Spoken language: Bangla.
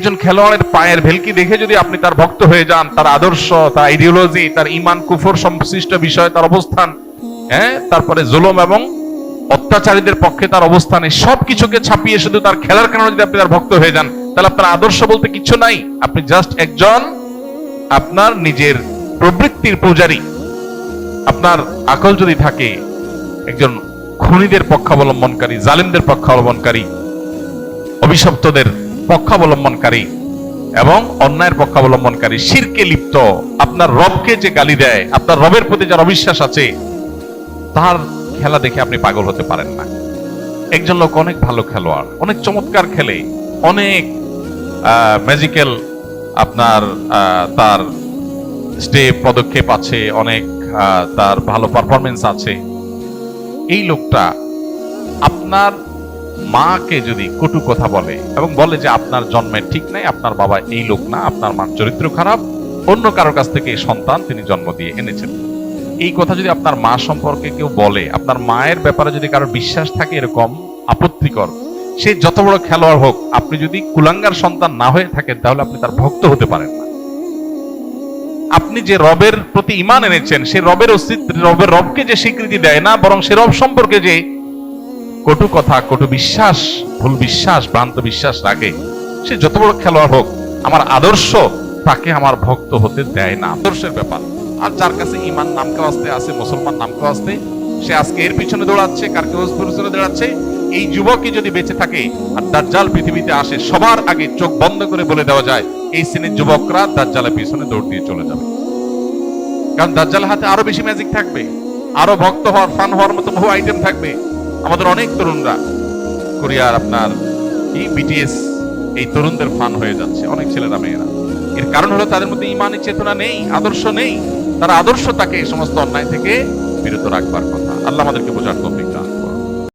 একজন খেলোয়াড়ের পায়ের ভেলকি দেখে যদি আপনি তার ভক্ত হয়ে যান, তার আদর্শ, তার আইডিওলজি, তার ঈমান কুফর সংশ্লিষ্ট বিষয়, তার অবস্থান, তারপরে জুলুম এবং অত্যাচারীদের পক্ষে তার অবস্থান, এই সবকিছুকে ছাপিয়ে শুধু তার খেলার কারণে যদি আপনি তার ভক্ত হয়ে যান, তাহলে আপনার আদর্শ বলতে কিছু নাই। আপনি জাস্ট একজন আপনার নিজের প্রবৃত্তির পূজারী। আপনার আকল যদি থাকে, একজন খুনিদের পক্ষাবলম্বনকারী, জালিমদের পক্ষাবলম্বনকারী, অভিশপ্তদের পক্ষাবলম্বনকারী এবং অন্যায়ের পক্ষাবলম্বনকারী, শিরকে লিপ্ত, আপনার রবকে যে গালি দেয়, আপনার রবের প্রতি যার অবিশ্বাস আছে, তার খেলা দেখে আপনি পাগল হতে পারেন না। একজন লোক অনেক ভালো খেলোয়াড়, অনেক চমৎকার খেলে, অনেক ম্যাজিক্যাল আপনার তার স্টেপ পদক্ষেপ আছে, অনেক তার ভালো পারফরমেন্স আছে। এই লোকটা আপনার মাকে যদি কটু কথা বলে এবং বলে যে আপনার জন্মের ঠিক নাই, আপনার বাবা এই লোক না, আপনার মার চরিত্র খারাপ, অন্য কারোর কাছ থেকে এই সন্তান তিনি জন্ম দিয়ে এনেছেন, এই কথা যদি আপনার মা সম্পর্কে কেউ বলে, আপনার মায়ের ব্যাপারে যদি কারোর বিশ্বাস থাকে এরকম আপত্তিকর, সে যত বড় খেলোয়াড় হোক, আপনি যদি কুলাঙ্গার সন্তান না হয়ে থাকেন, তাহলে আপনি তার ভক্ত হতে পারেন না। আপনি যে রবের প্রতি ঈমান এনেছেন, সে রবের অস্তিত্ব, রবকে যে স্বীকৃতি দেয় না, বরং সে রব সম্পর্কে যে কটু কথা, কটু বিশ্বাস, ভুল বিশ্বাস, ভ্রান্ত বিশ্বাস রাখে, সে যত বড় খেলোয়াড় হোক, আমার আদর্শ তাকে আমার ভক্ত হতে দেয় না। আদর্শের ব্যাপার। আর যার কাছে ঈমান নামকে আসতে আছে, মুসলমান নামকে আসতে, সে আজকে এর পিছনে দৌড়াচ্ছে, কারকে পিছনে দৌড়াচ্ছে। এই যুবকই যদি বেঁচে থাকে আর দাজ্জাল পৃথিবীতে আসে, সবার আগে চোখ বন্ধ করে বলে দেওয়া যায়, এই শ্রেণীর যুবকরা দাজ্জালের পিছনে দৌড় দিয়ে চলে যাবে। কারণ দাজ্জালের হাতে আরো বেশি ম্যাজিক থাকবে, আরো ভক্ত হওয়ার, ফান হওয়ার মতো বহু আইটেম থাকবে। আমাদের অনেক তরুণরা কোরিয়ার আপনার কি বিটিএস, এই তরুণদের ফান হয়ে যাচ্ছে, অনেক ছেলেরা মেয়েরা। এর কারণ হলো তাদের মধ্যে ঈমানি চেতনা নেই, আদর্শ নেই। তার আদর্শ তাকে এই সমস্ত অন্যায় থেকে বিরত রাখবার কথা। আল্লাহ আমাদেরকে বোঝার তৌফিক দান।